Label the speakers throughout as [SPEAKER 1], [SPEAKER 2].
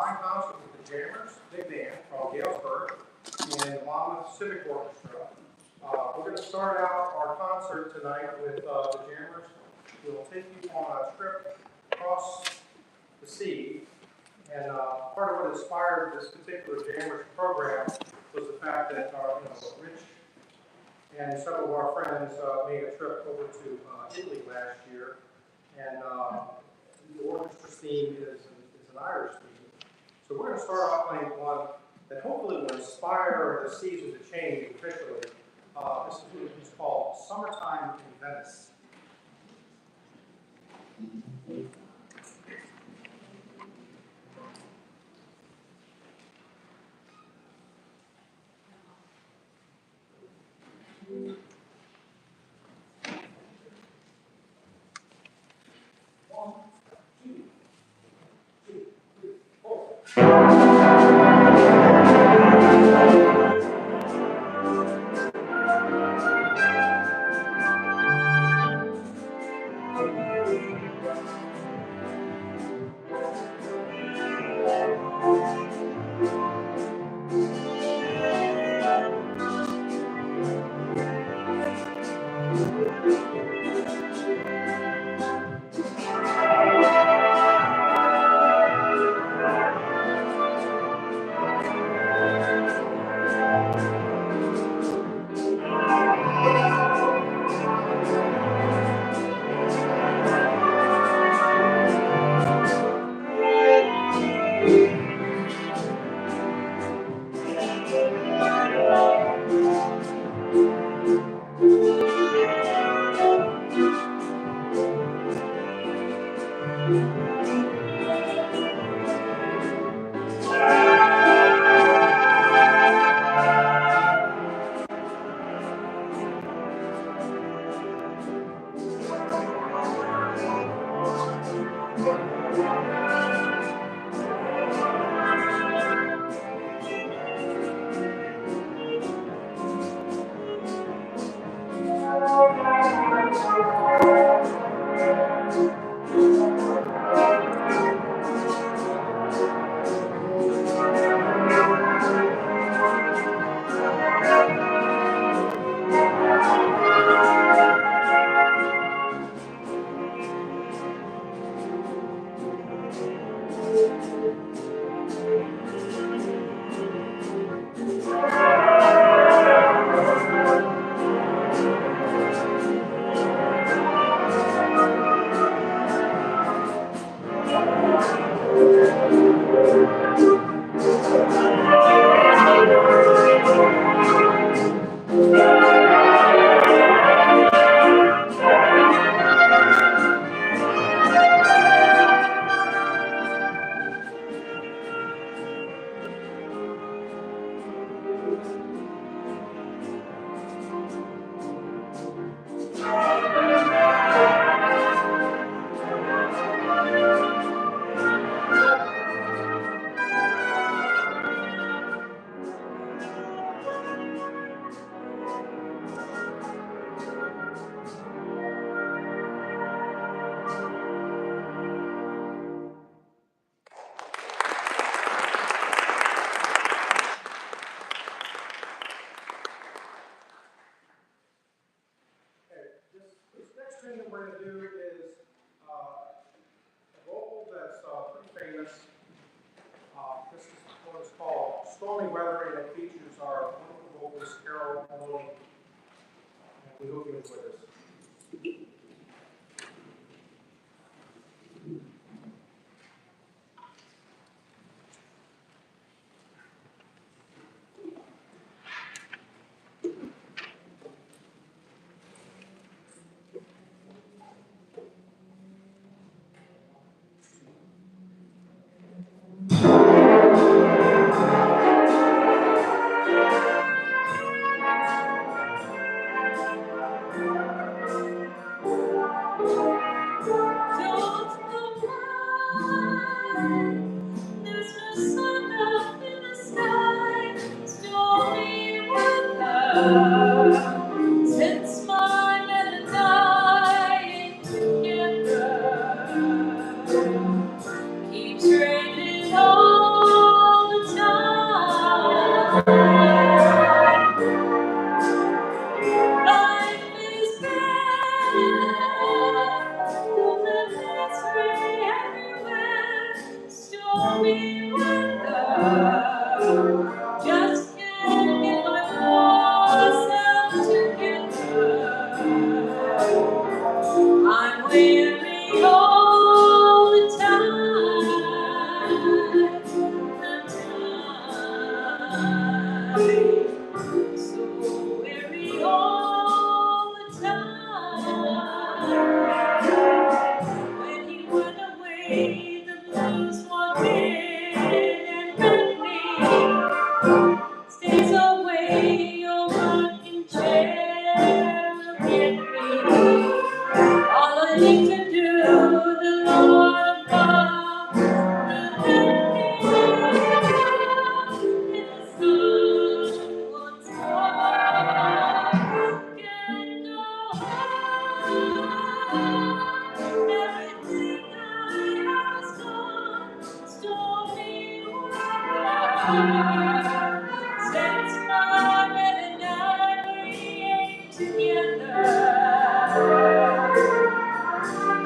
[SPEAKER 1] combined concert with the Jammers, big band from Galesburg, and the Monmouth Civic Orchestra. We're going to start out our concert tonight with the Jammers. We'll take you on a trip across the sea. And part of what inspired this particular Jammers program was the fact that Rich and several of our friends made a trip over to Italy last year. And the orchestra's theme is an Irish theme. So we're going to start off playing one that hopefully will inspire the season to change officially. This is called Summertime in Venice. One, two, three, four. Thing that we're going to do is a vocal that's pretty famous. This is what is called Stormy Weather, and it features our wonderful vocalist, Carol Maloney. And we hope you enjoy this.
[SPEAKER 2] Keeps raining on. stormy weather. Just can't get myself together. I'm weary all the time, so weary all the time. When he went away, the blues walked in and met me. Stays away, your rocking chair will get me. All I need to do, the Lord above will let me. In the sun once more, can go home. Everything I have is gone, stormy weather. Since Margaret and I ain't together,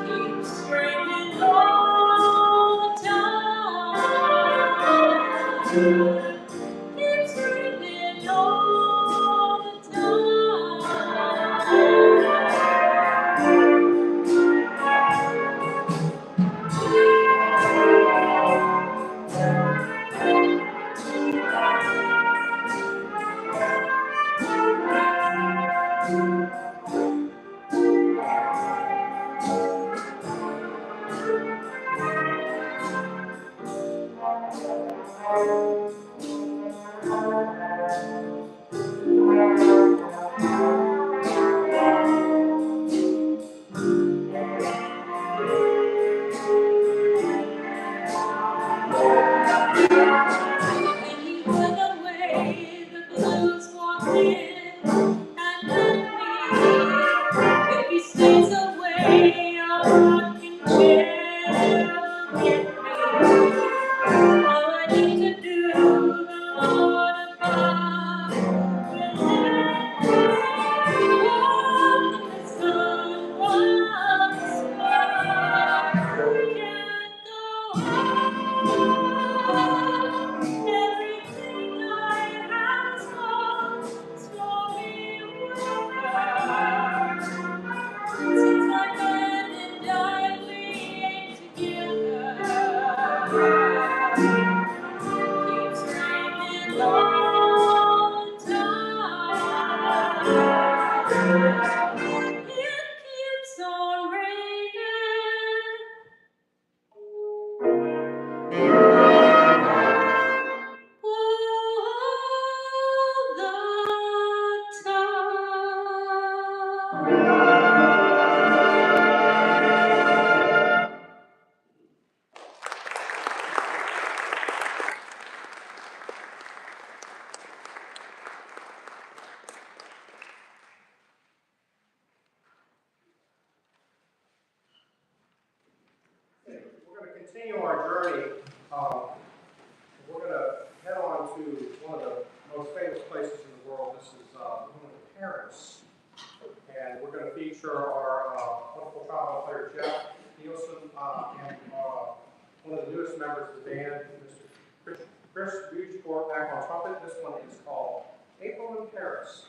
[SPEAKER 2] keeps raining all the time. Keeps raining all the When he went away, the blues walked in and met me. If he stays away, a rocking chair will get me. All I need to do, the Lord above will let me. Walk in the sun once more. Can't go on. Everything I have is gone, stormy weather. Since I met and died, we ain't together. Keeps raining all the time. It keeps on raining all the time.
[SPEAKER 1] We're going to continue our journey. We're going to head on to one of the most famous places in the world. This is Monmouth, Paris. And we're going to feature our wonderful trombone player, Jeff Nielsen, and one of the newest members of the band, Mr. Chris Bugeport, back on trumpet. This one is called April in Paris.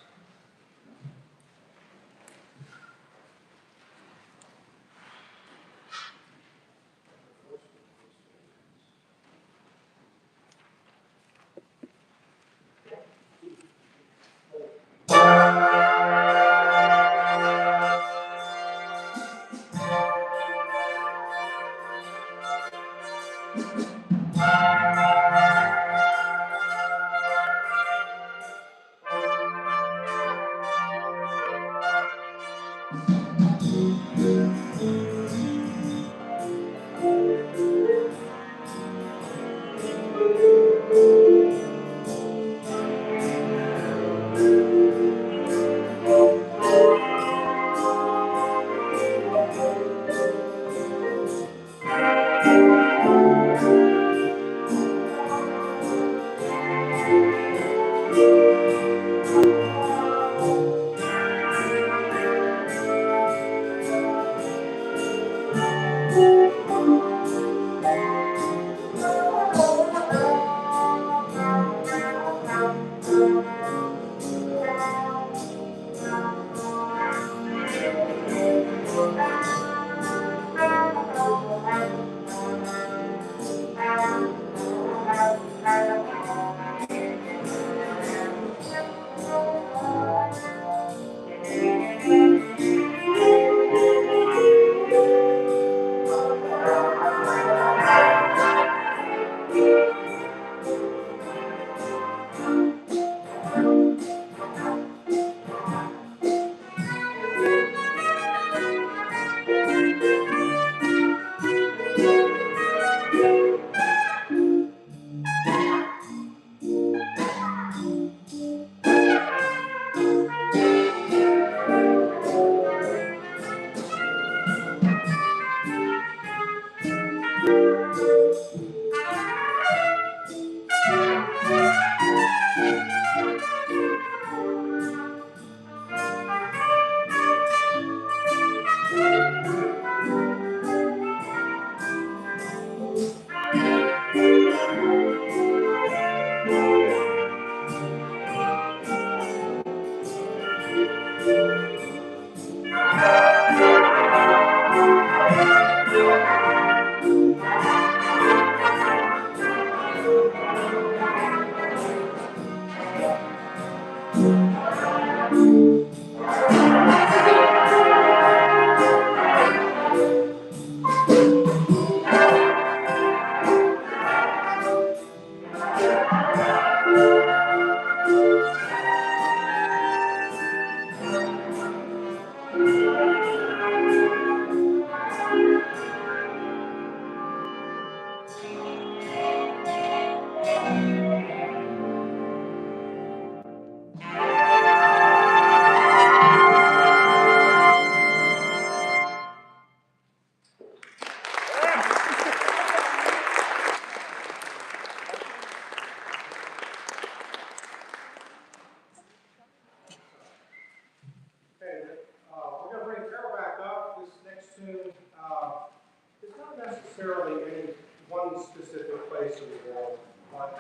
[SPEAKER 1] Necessarily in one specific place in the world, but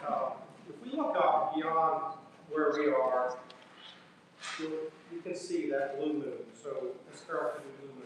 [SPEAKER 1] if we look up beyond where we are, you can see that blue moon. So let's start with the blue moon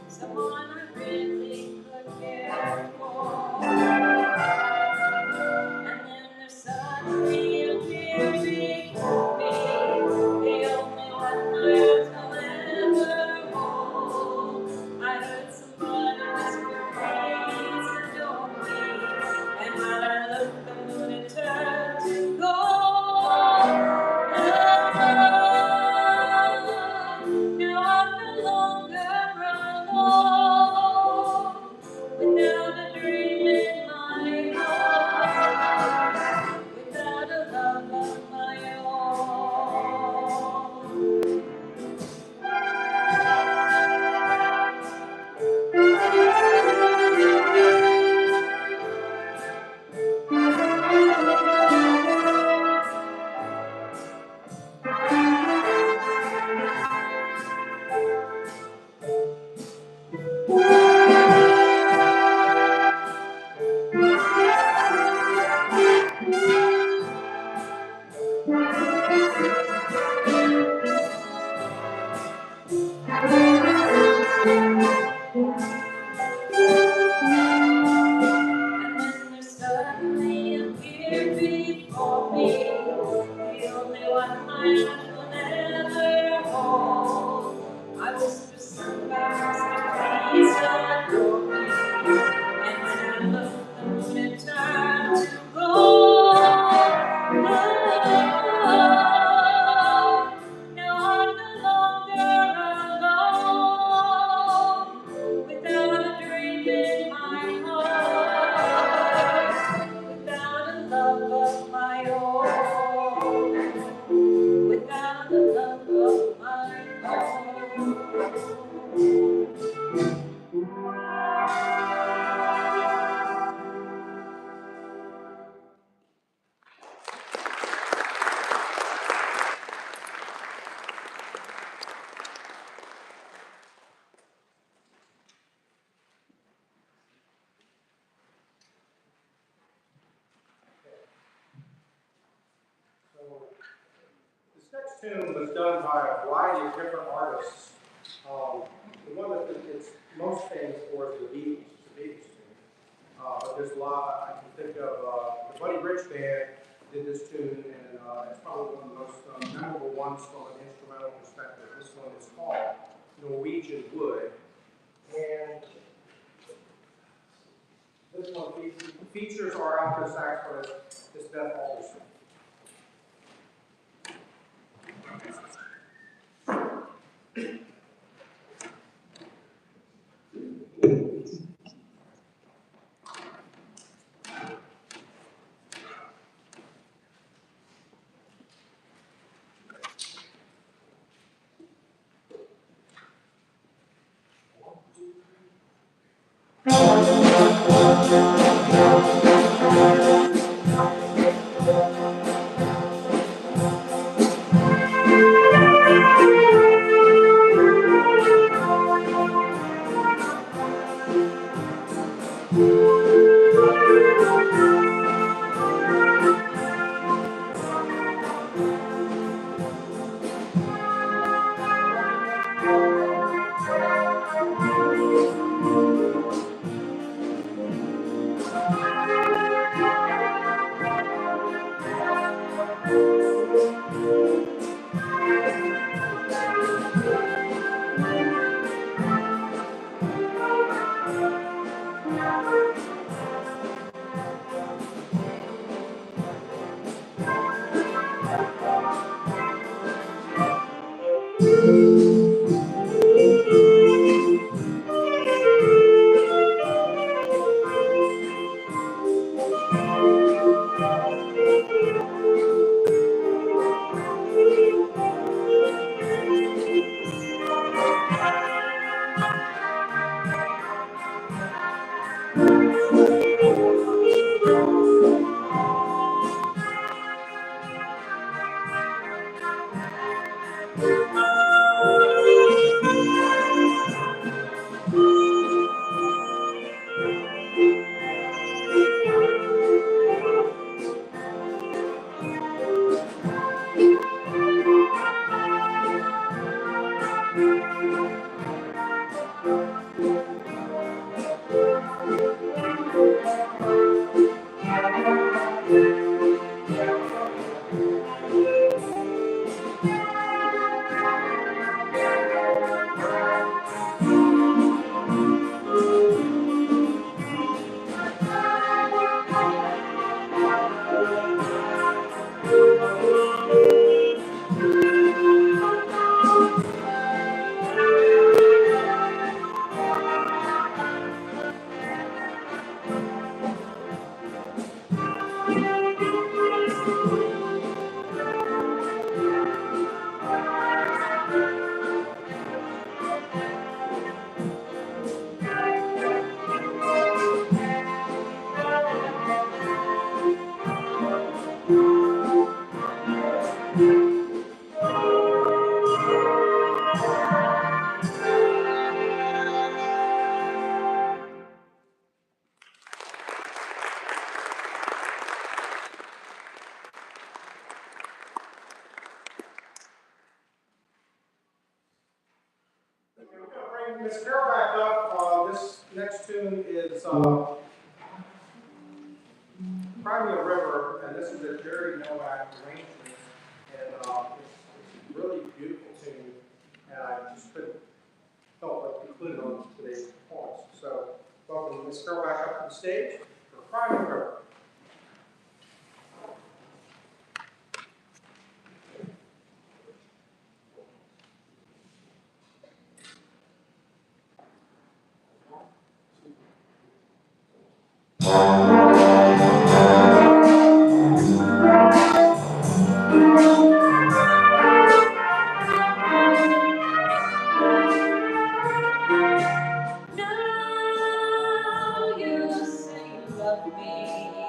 [SPEAKER 2] someone I really could care for. And then there suddenly appeared before me the only one my eyes will ever hold. I heard somebody whisper, please adore me. And when I looked, the moon had turned to gold. Now I'm no longer alone, without a dream in my heart, without a love of my own. And then there suddenly appeared before me the only one my eyes will ever hold. I whispered, somebody, please adore me. And when I looked, the moon had turned to gold. Now I'm no longer alone, without a dream in my heart, without a love of my own, without a love of my own.
[SPEAKER 1] So this next tune was done by a variety of different artists. The one that it's most famous for is the Beatles. It's the Beatles tune. But there's a lot I can think of. The Buddy Rich Band did this tune, and it's probably one of the most memorable ones from an instrumental perspective. This one is called Norwegian Wood. And this one features our alto saxophonist, Miss Beth Alderson. Miss Carol back up. This next tune is Crimea River, and this is a Jerry Nowak arrangement, and it's a really beautiful tune, and I just couldn't help but include it on today's performance. So, welcome Miss Carol back up to the stage for Crimea River.
[SPEAKER 2] Now you say you love me.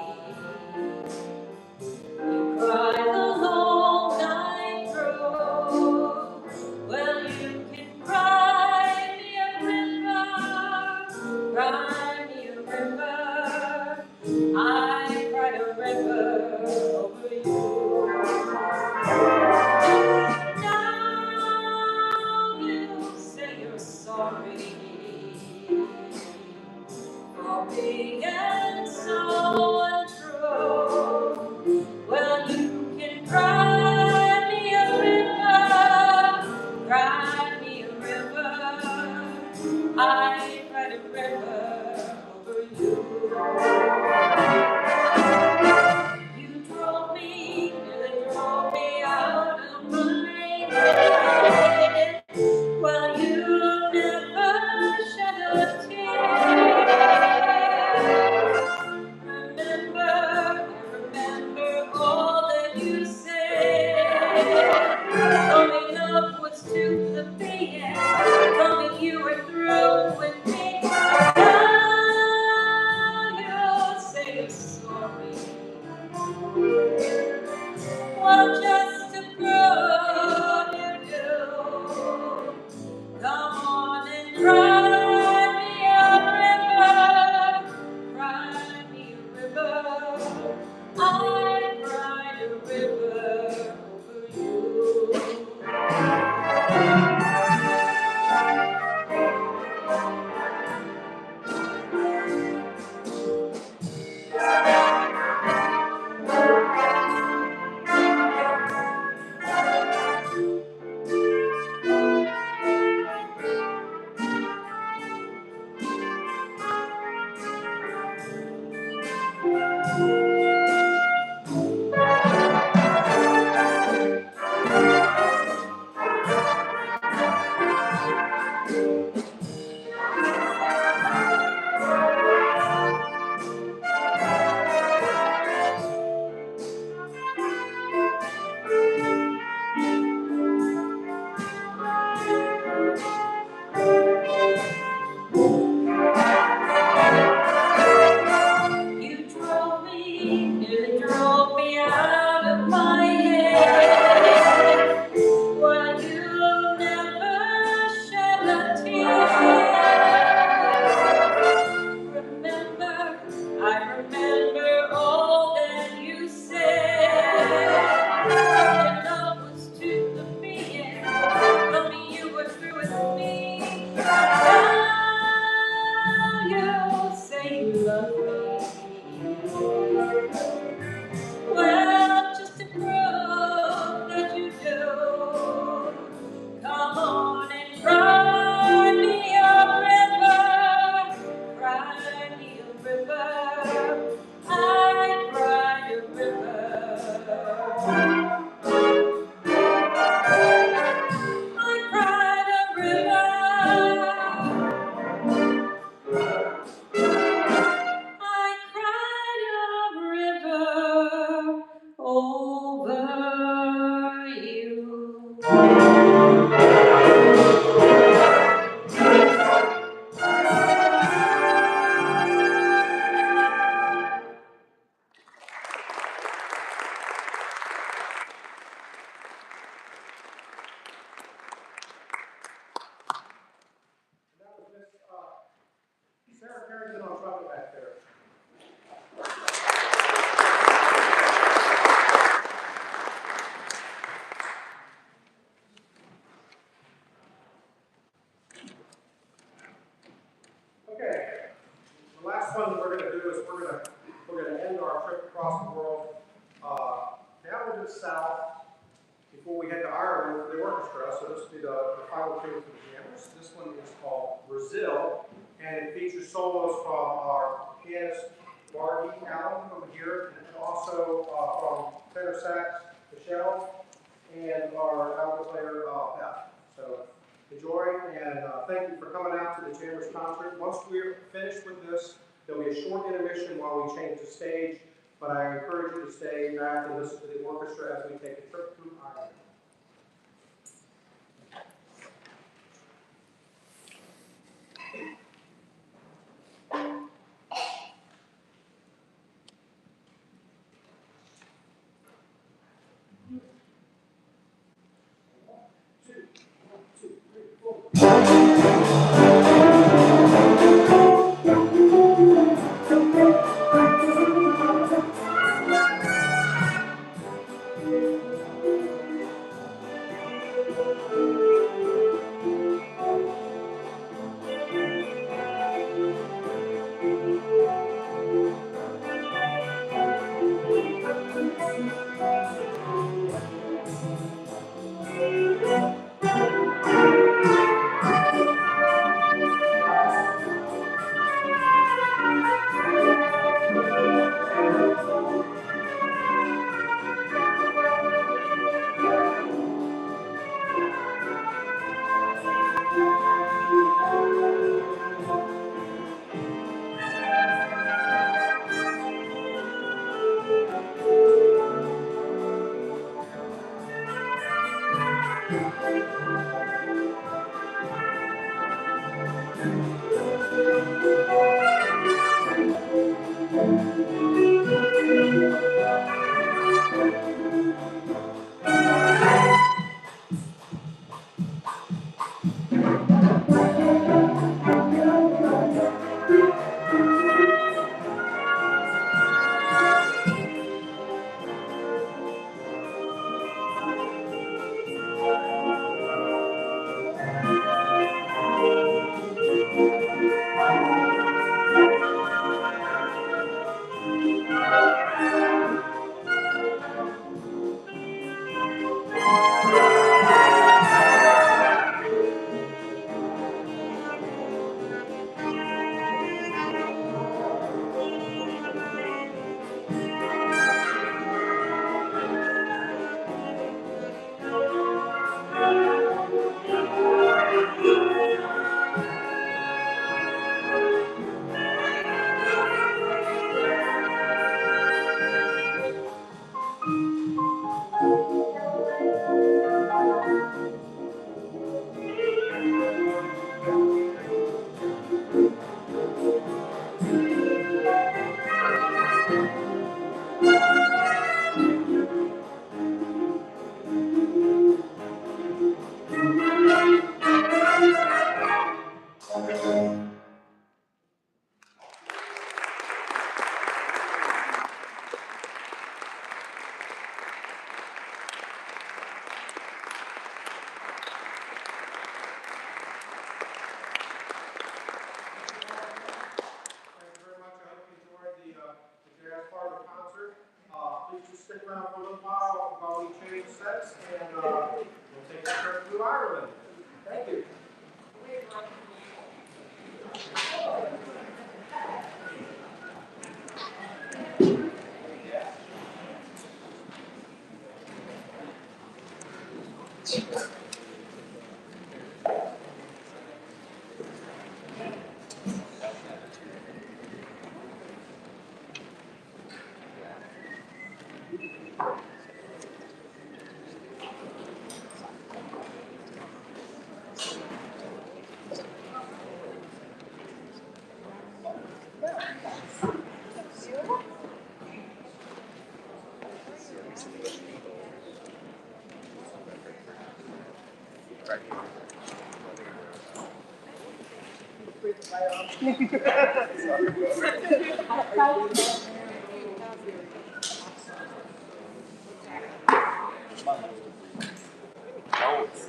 [SPEAKER 2] river. I cried a river. I cried a river. I cried a river over you.
[SPEAKER 1] That was Miss Sarah Carrington on trumpet back there. Okay, the last one that we're going to do is we're going to end our trip across the world down to the south before we head to Ireland for the orchestra. So this will be the final tune for the jammers. This one is called Brazil, and it features solos from our pianist Margie Allen from here, and also from tenor sax Michelle, and our alto player Beth. So enjoy, and thank you for coming out to the Jammers concert. Once we're finished with this, there'll be a short intermission while we change the stage, but I encourage you to stay back and listen to the orchestra as we take a trip through Ireland.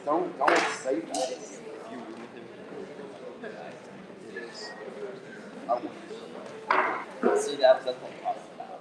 [SPEAKER 3] Don't say that. If you were with him, it is. See, that's what I'm talking about.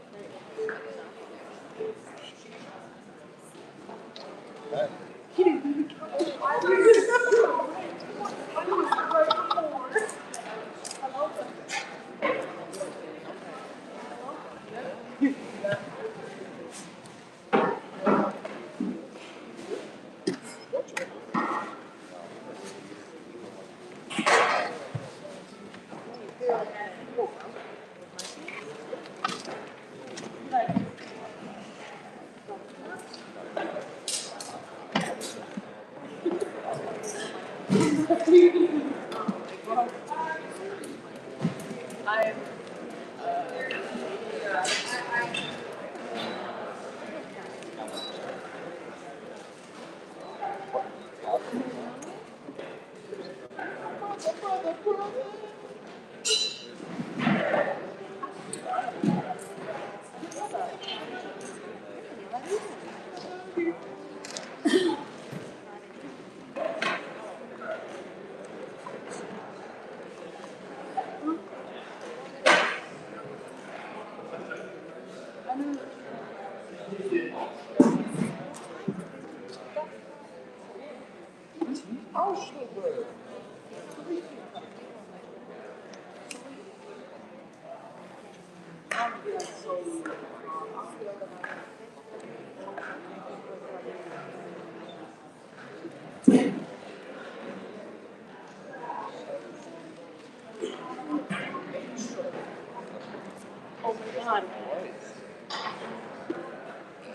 [SPEAKER 2] Oh my god.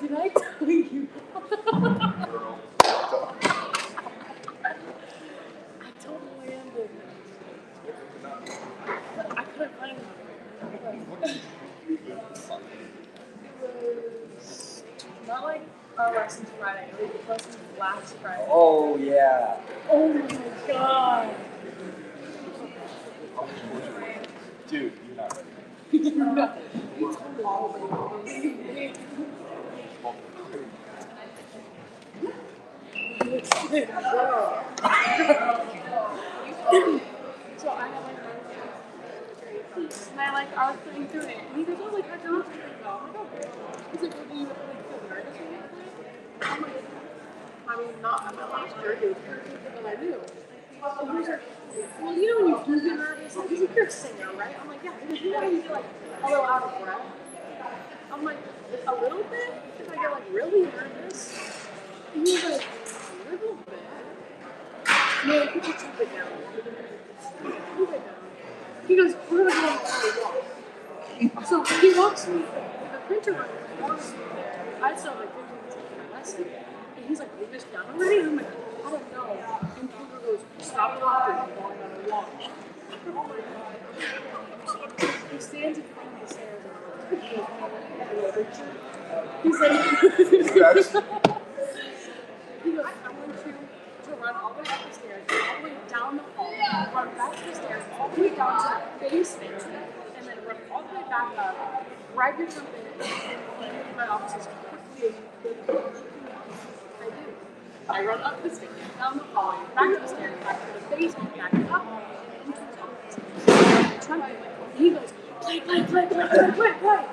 [SPEAKER 2] Did I tell you? I totally ended. But I couldn't find it. It was not like our lessons Friday, it was lessons last Friday.
[SPEAKER 3] Oh, yeah.
[SPEAKER 2] Oh my god.
[SPEAKER 3] Dude, you're not ready.
[SPEAKER 2] No. You totally ended. So I had like and I was putting through it, and he goes, "Oh, like how'd you like it?" I'm like, "Okay." He's like, "Well, do you like feel nervous or anything?" I'm like, "I mean, not at my last year, it was perfect, but I knew." And he was like, "Well, you know when you do get nervous, like, he's like, you're a singer, right?" I'm like, "Yeah." He goes, "You know when you get like a little out of breath?" I'm like, "A little bit? If I get like really nervous?" And he was like, "A little bit." No, put your toothpick down. Toothpick down. He goes, "We're gonna go on a walk." So he walks me to the printer room and walks me there. I still have like 15 minutes to my lesson. And he's like, "You're just done already?" And I'm like, "I don't know." And Kendra goes, "Stop talking, I'm going on a walk." Oh my god. He stands in front of the stairs and he goes, "Richard?" He's like, he goes, "I want you to run all the way up the stairs, all the way down the hall, run back to the stairs, all the way down to the basement, and then run all the way back up, grab your something, and leave my office as quickly as you could." I do. I run up the stairs, down the hallway, back to the stairs, back to the basement, back up, and into his office. Trumpet. And he goes, "Play, play, play, play, play, play, play."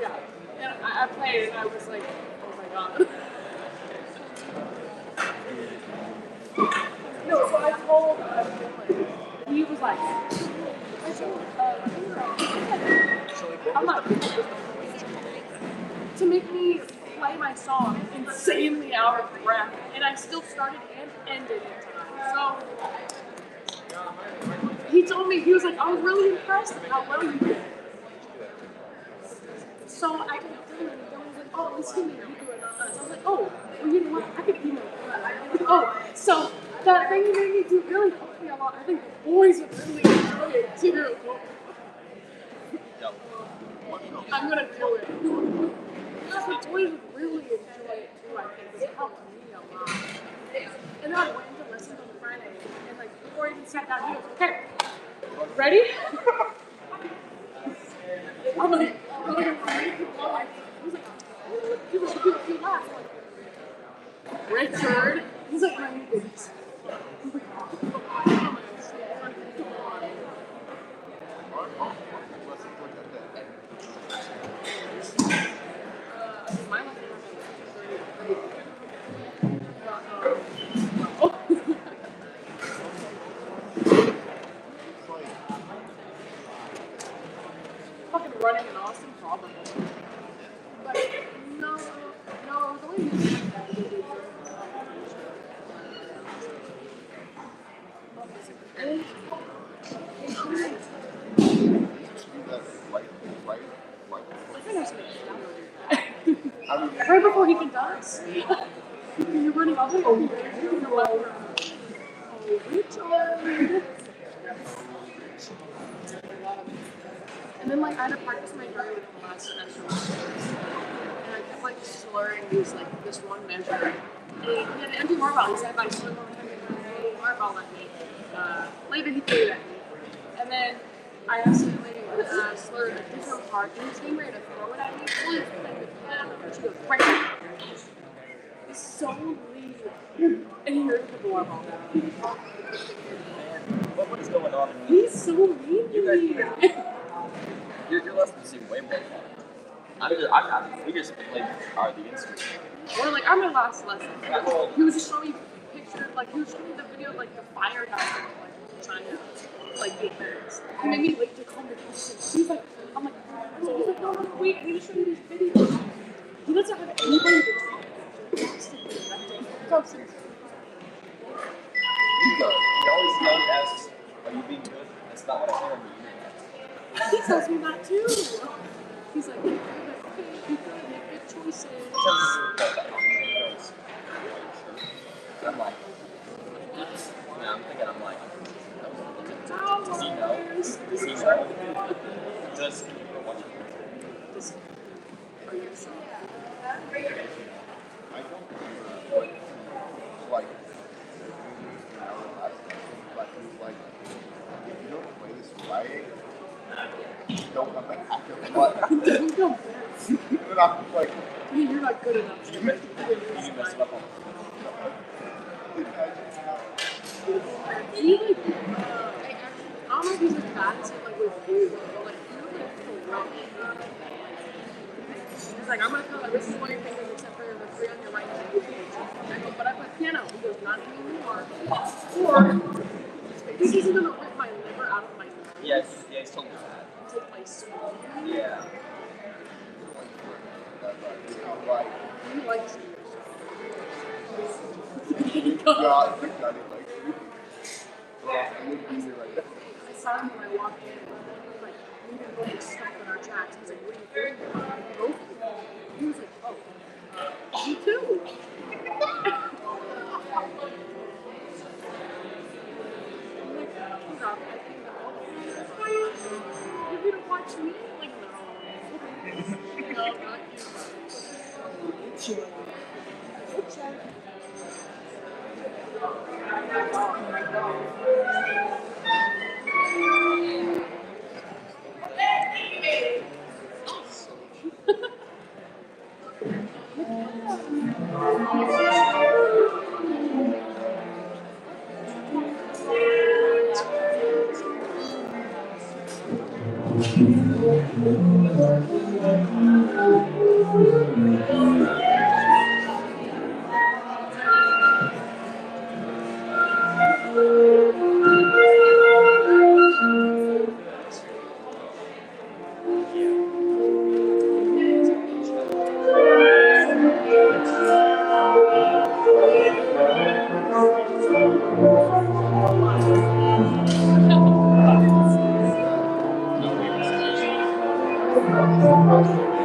[SPEAKER 2] Yeah. And I played and I was like, "Oh my god." No, so I told Dylan, and he was like, I'm like, to make me play my song insanely out of breath, and I still started and ended in time. So he told me, he was like, "I was really impressed with how well you did." So I told Dylan, and Dylan was like, "Oh, listen to me, you do it, not us." I was like, "Oh, well, you know what? I could email you." Oh, so that thing you made me do really helped me a lot. I think the boys would really enjoy it too. I'm gonna do it. The boys would really enjoy it too, I think. It helped me a lot. And then I went into lessons on Friday, and like before he even sat down, he goes, okay, ready? I'm like, you laugh. Richard. He's like, my goodness. Fucking running in Austin, probably. But no, it was only right before he can dance. You're running off and you're like, oh, Richard. And then like I had to practice my jury with the last semester. And I kept like slurring this one measure. And he had an empty marble. He said, if I slur one time, he marble at me. Later he threw it at me. And then I accidentally slurred a different part. And he was getting ready to throw it at me. He was playing the piano. And she goes, right there. He's so mean. And he heard the marble down.
[SPEAKER 3] What is going on?
[SPEAKER 2] He's so mean to me.
[SPEAKER 3] Your lessons seem way more fun. We just played the instrument.
[SPEAKER 2] Or like our last lesson, he was just showing me pictures, like he was showing me the video of like the fire guys in like China, like big bears. He made me like to come to questions. He's like, I'm like, he's like, no, wait, I need to show you these videos. He doesn't have anybody to talk to.
[SPEAKER 3] He always asks, are you being good? That's not what I hear on the internet.
[SPEAKER 2] He tells me that too. He's like, okay, you gotta make good choices.
[SPEAKER 3] I'm like, I'm thinking, does he know? Does he know? Does he watch it?
[SPEAKER 2] Are you sure?
[SPEAKER 4] I don't remember what, like, if you don't play this right, don't come back.
[SPEAKER 2] Don't go back.
[SPEAKER 4] And I'm like,
[SPEAKER 2] You're not good enough.
[SPEAKER 3] You messed it up on
[SPEAKER 2] He like, I don't know if he's like bad at it, like with you, but like he was like corrupt. He's like, I'm gonna cut like this is one of your fingers except for the three on your right hand. I go, but I play piano. He goes, not anymore. Or this isn't gonna rip my liver out of my nose.
[SPEAKER 3] Yes, he's told me that.
[SPEAKER 2] It's like my soul.
[SPEAKER 3] Yeah.
[SPEAKER 4] like,
[SPEAKER 2] He likes
[SPEAKER 4] God, you got it, like, I would be here right now.
[SPEAKER 2] I saw him when I walked in. He was like, we didn't both get stuck in our tracks. He's like, what are you doing? Both of them. He was like, oh, me too. I'm like, he's off. You're going to watch me? I'm like, no. No, not you.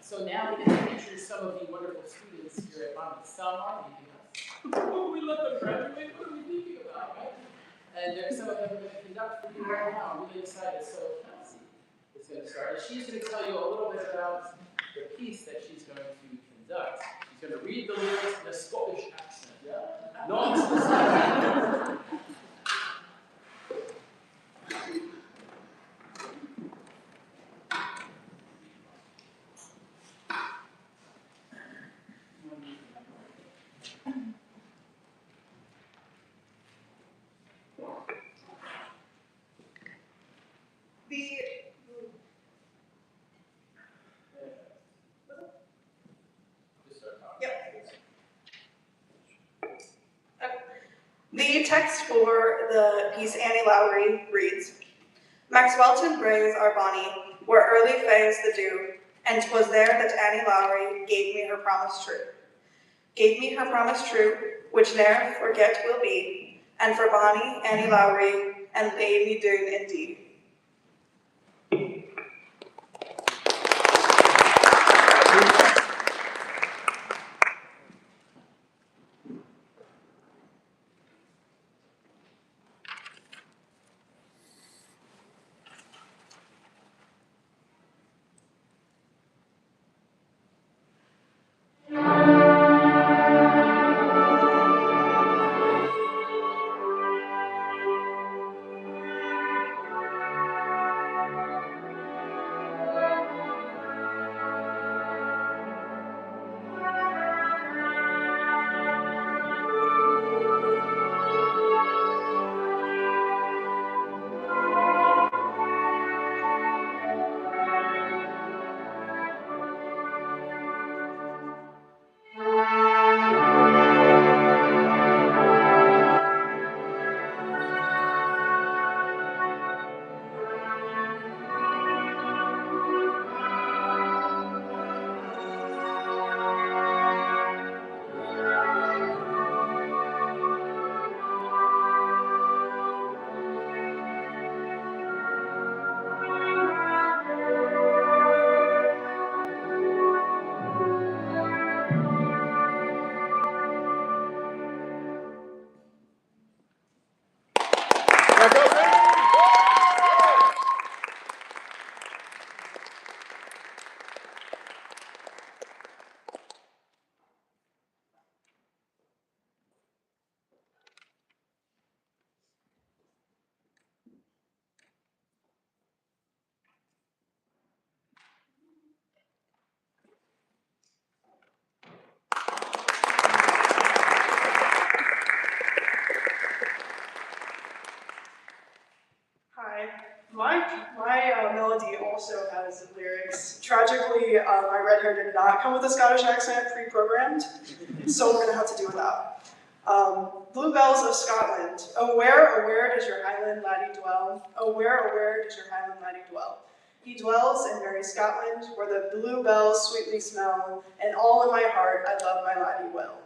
[SPEAKER 5] So now we get to feature some of the wonderful students here at Monmouth. Some are leaving us. We let them graduate. What are we thinking about, right? And some of them are going to conduct for you right now. I'm really excited. So Kelsey is going to start. And she's going to tell you a little bit about the piece that she's going to conduct. She's going to read the lyrics in a Scottish accent. Yeah? Non-Scottish.
[SPEAKER 6] The text for the piece Annie Lowry reads, Maxwellton braes our bonny, where early fays the dew, and 'twas there that Annie Lowry gave me her promise true. Gave me her promise true, which ne'er forget will be, and for bonny Annie Lowry, and laid me doon indeed. My melody also has lyrics. Tragically, my red hair did not come with a Scottish accent pre-programmed, so I'm gonna have to do without. Bluebells of Scotland. Oh where does your Highland laddie dwell? Oh where does your Highland laddie dwell? He dwells in merry Scotland, where the bluebells sweetly smell, and all in my heart I love my laddie well.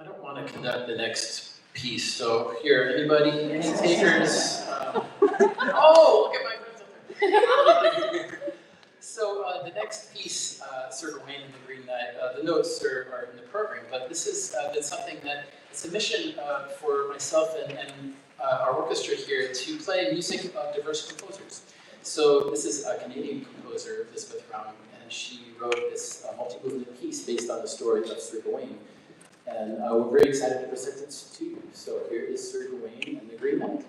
[SPEAKER 5] I don't want to conduct the next piece, so here, anybody, any takers? Oh, look at my friends up there. So the next piece, Sir Gawain and the Green Knight, the notes are in the program, but this is been something that it's a mission for myself and our orchestra here to play music of diverse composers. So this is a Canadian composer, Elizabeth Round, and she wrote this multi-movement piece based on the story of Sir Gawain. And we're very excited to present it to you. So here is Sir Gawain and the Green Knight.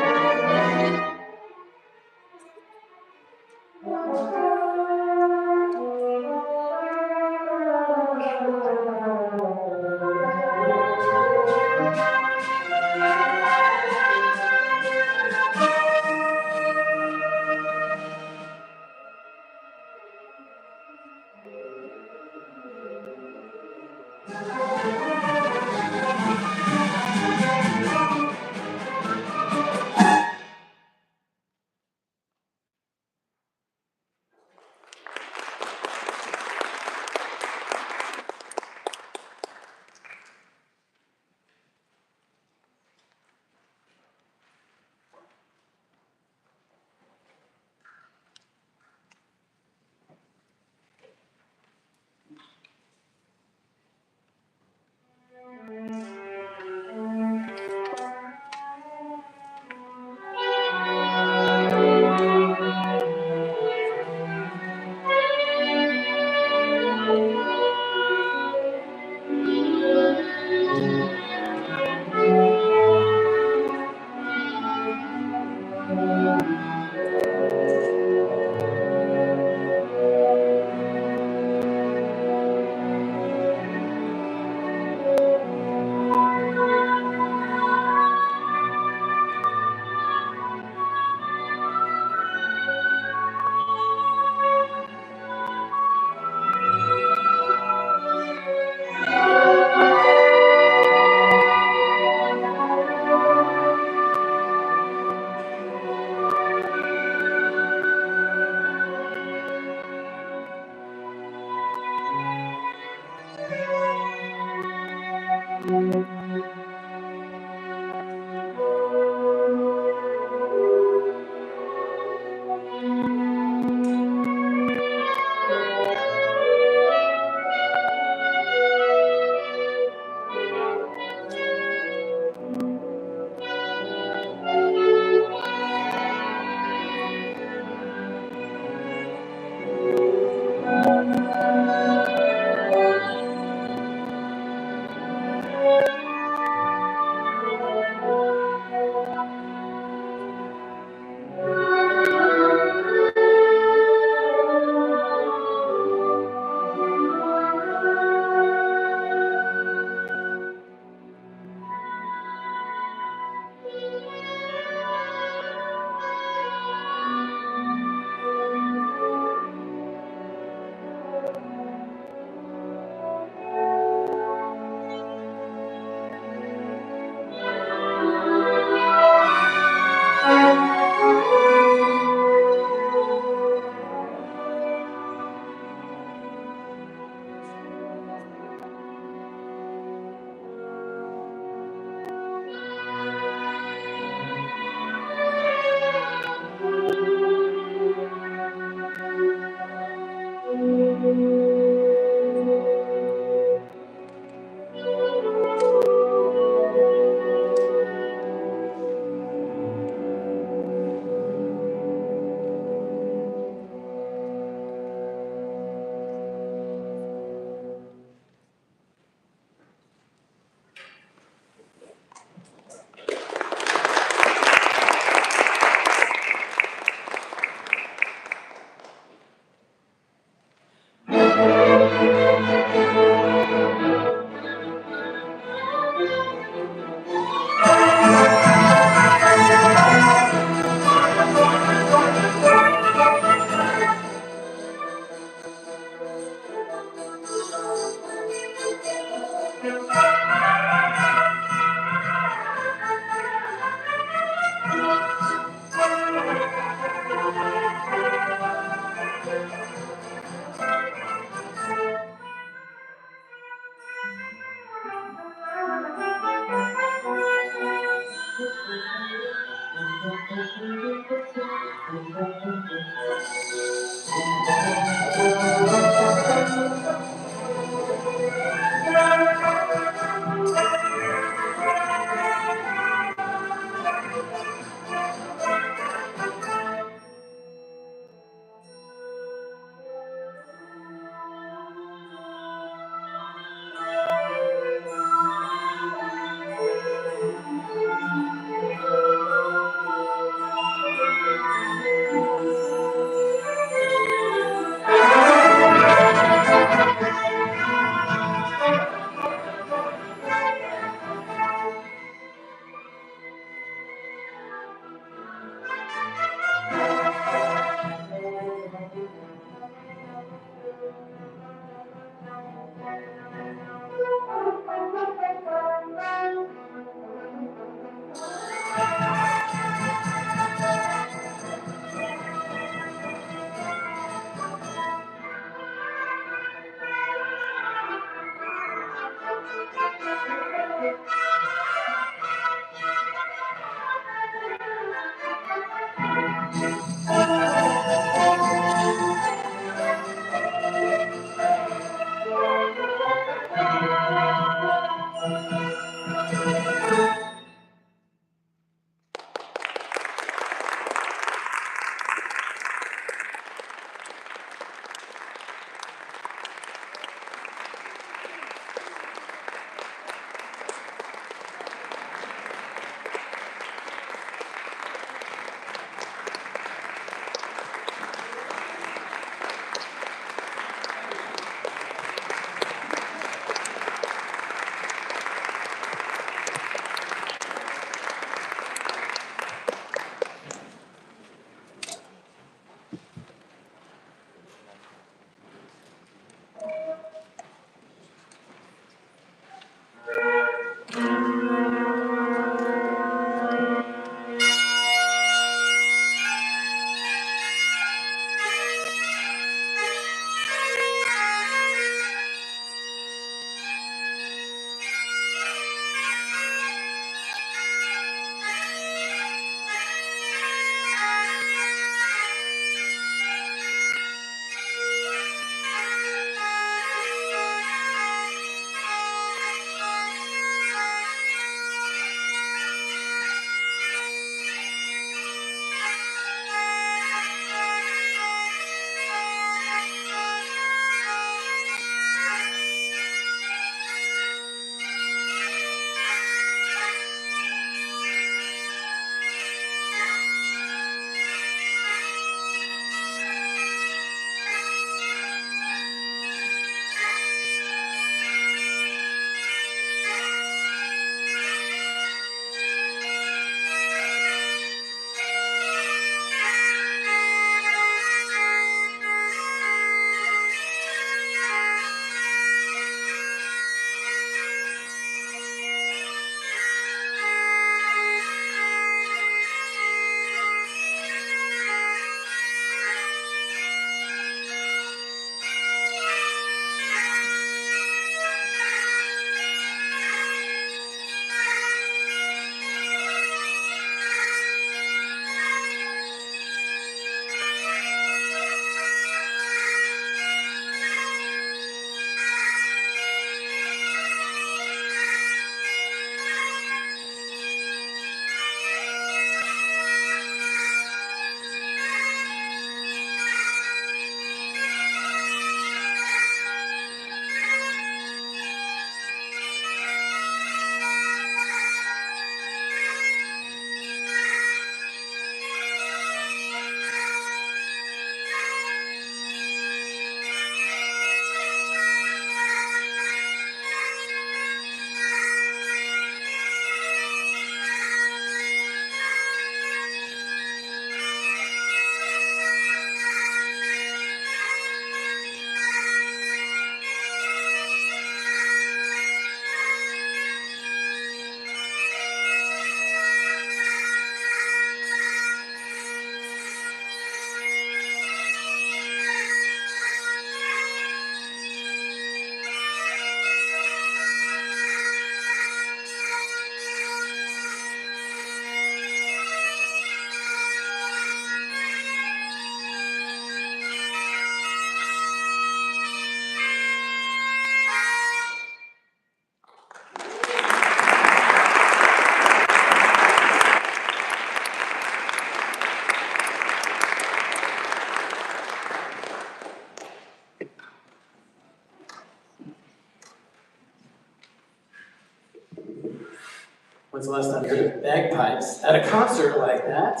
[SPEAKER 5] When's the last time you heard of bagpipes at a concert like that?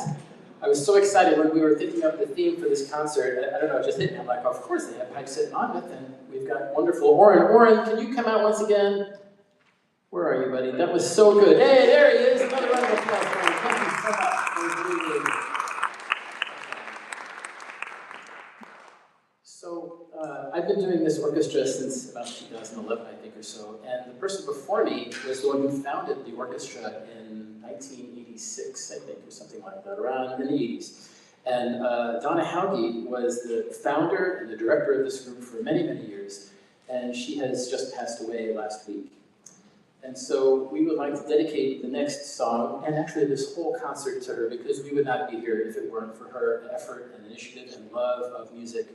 [SPEAKER 5] I was so excited when we were thinking of the theme for this concert. I don't know, it just hit me. I'm like, of course they have pipes at Monmouth, and we've got wonderful Oren. Oren, can you come out once again? Where are you, buddy? That was so good. Hey, there he is. Another round of applause for him. Thank you so much for being here. So, I've been doing this orchestra since about 2011, I think, or so, and the person before me was the one who founded the orchestra in 1986, I think, or something like that, around in the 80s. And Donna Hauge was the founder and the director of this group for many, many years, and she has just passed away last week. And so we would like to dedicate the next song, and actually this whole concert, to her, because we would not be here if it weren't for her effort and initiative and love of music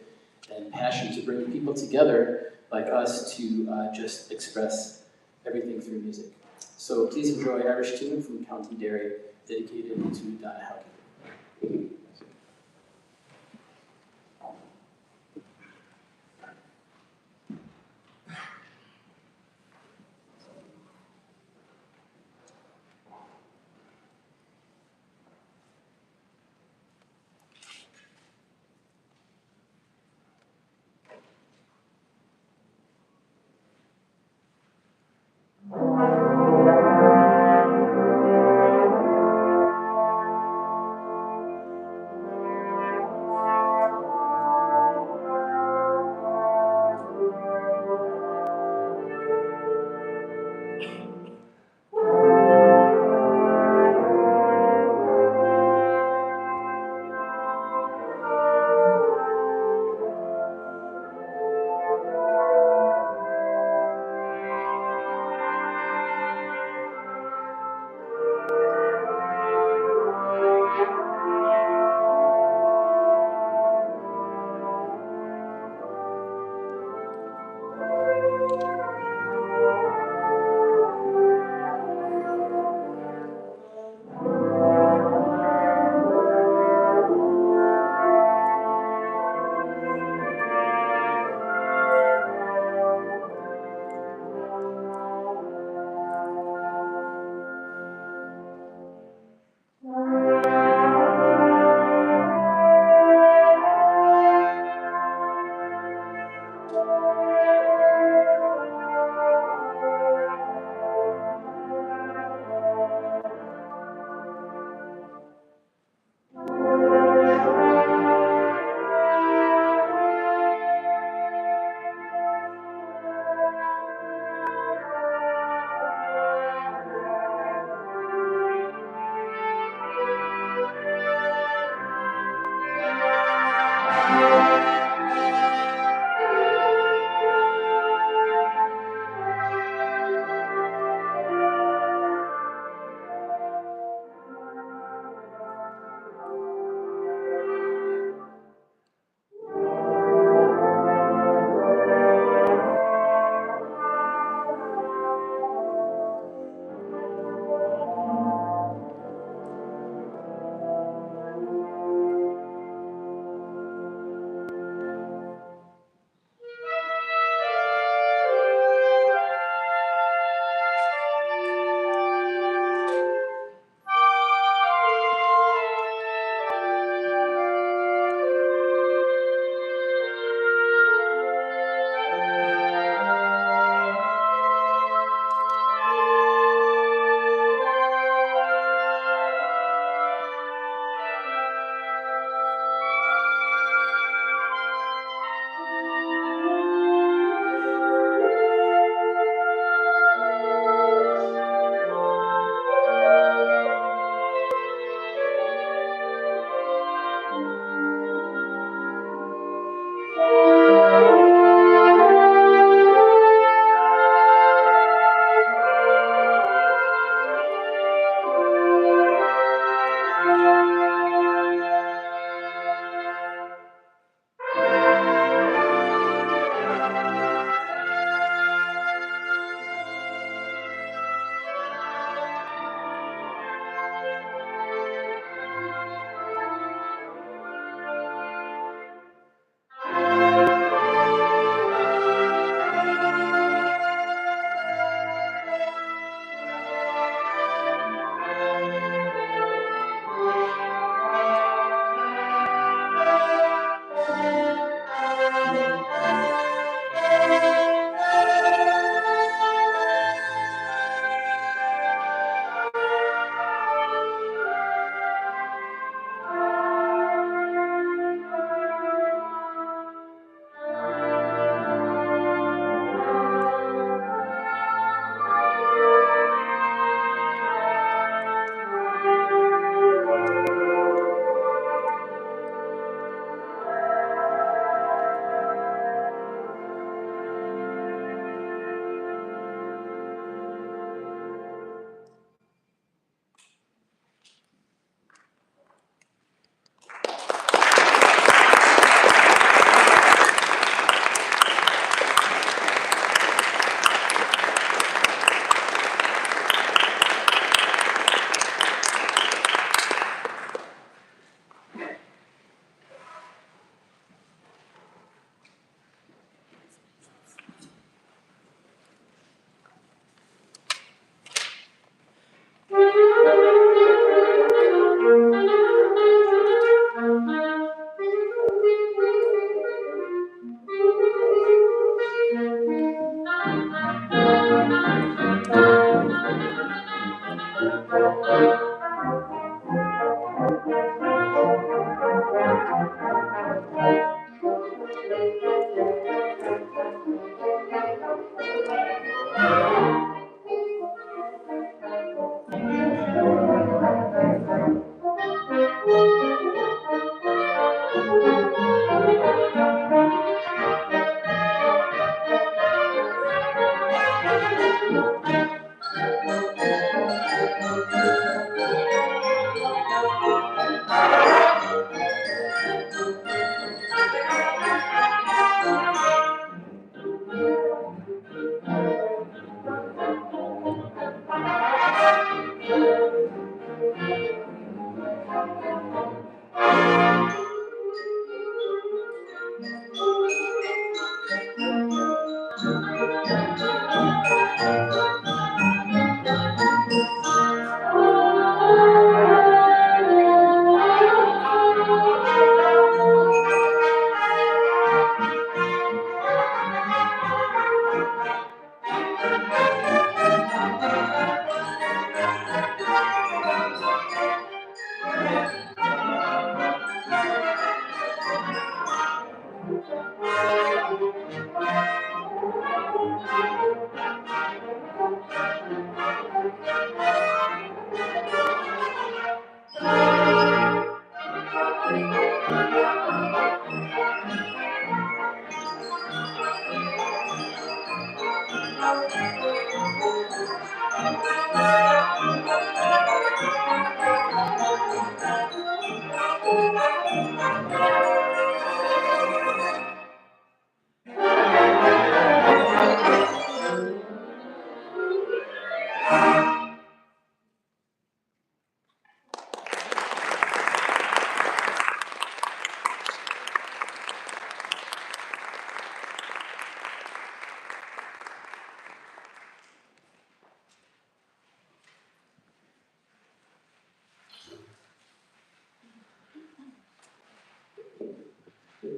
[SPEAKER 5] and passion to bring people together like us to just express everything through music. So please enjoy Irish Tune from County Derry, dedicated to Donna Hauge.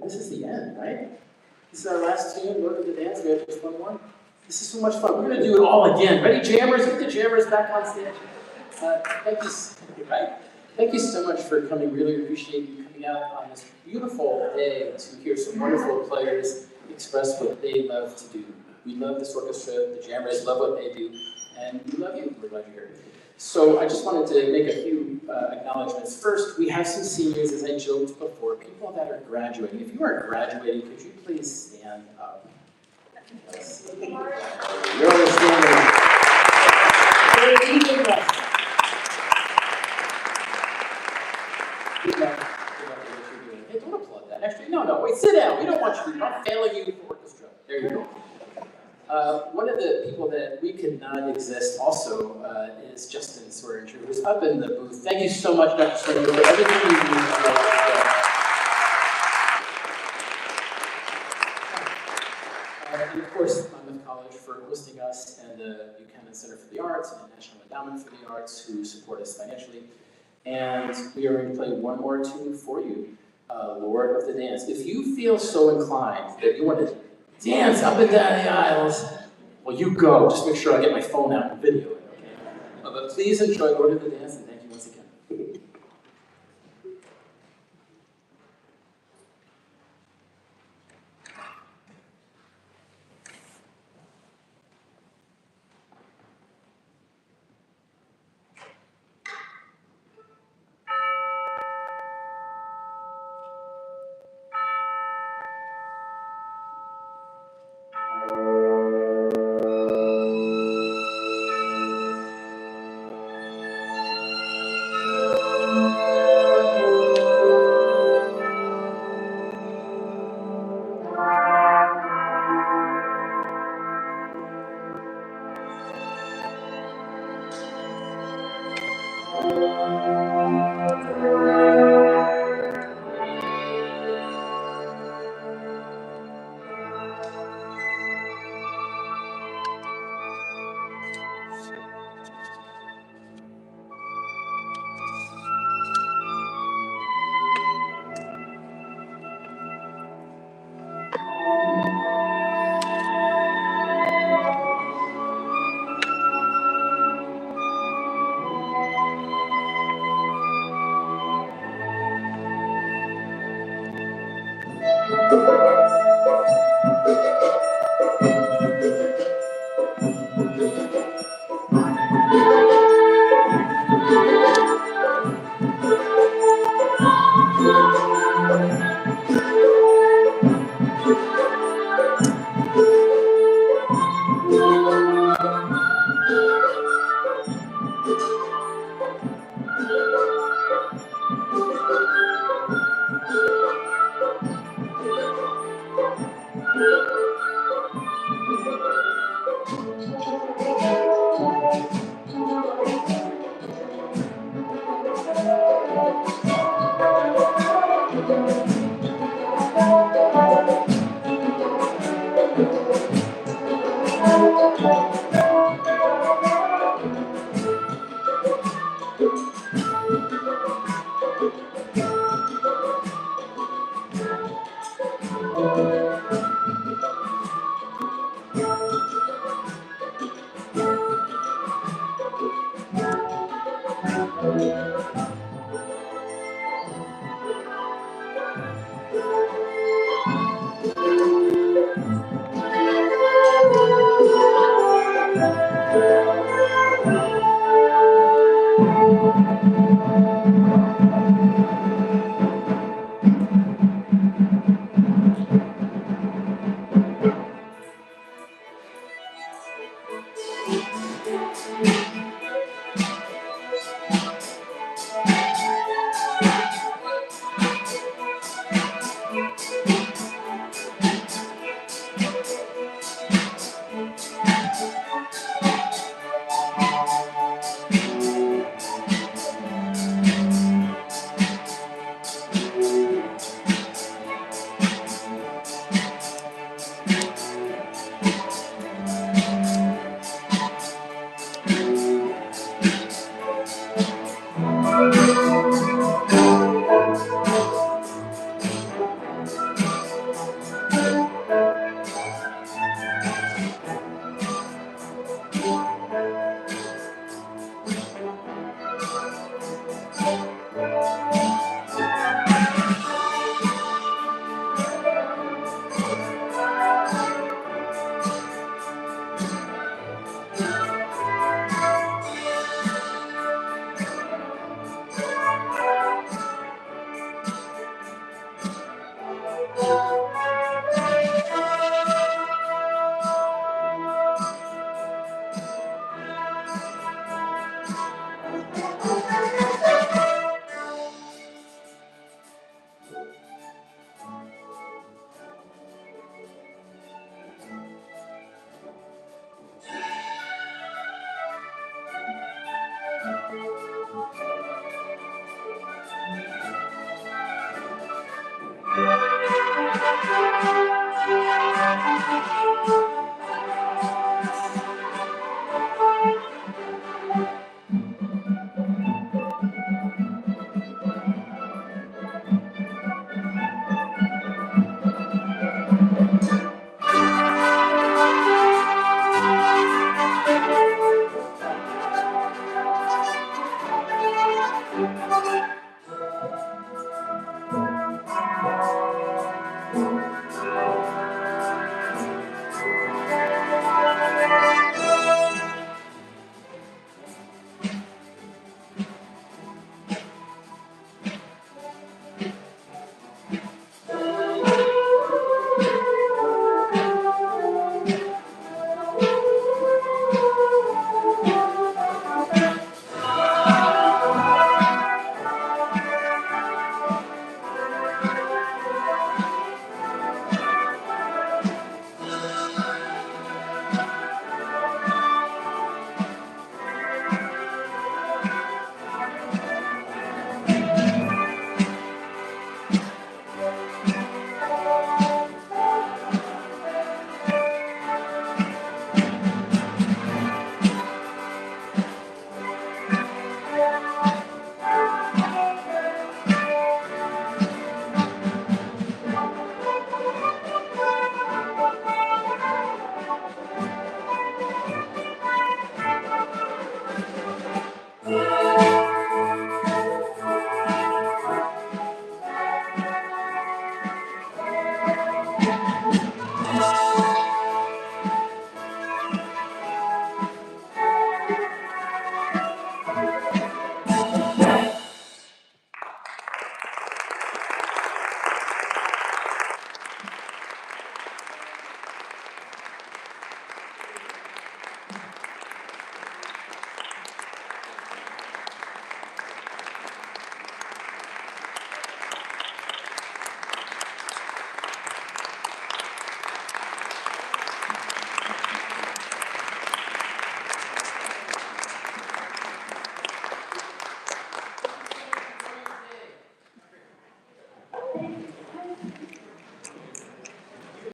[SPEAKER 5] This is the end, right? This is our last tune, Lord of the Dance. We have just one more. This is so much fun. We're going to do it all again. Ready, jammers? Get the jammers back on stage. Thank you so much for coming. Really appreciate you coming out on this beautiful day to hear some wonderful players express what they love to do. We love this orchestra. The jammers love what they do, and we love you. We're glad you're here. So I just wanted to make a few acknowledgments. First, we have some seniors, as I joked before, people that are graduating. If you are graduating, could you please stand up? You're understanding. They're even less. Good luck at what you're doing. Hey, don't applaud that. Actually, no, wait, sit down. We don't want you to. I'm failing you for orchestra. There you go. One of the people that we could not exist also is Justin Swearinger, who's up in the booth. Thank you so much, Dr. Swearinger, for everything you do. And of course, Monmouth College for hosting us, and the Buchanan Center for the Arts, and National Endowment for the Arts, who support us financially. And we are going to play one more tune for you, Lord of the Dance. If you feel so inclined that you want to dance up and down the aisles, well, you go. Just make sure I get my phone out and video it, okay? But please enjoy Lord of the Dance, and thank you once again.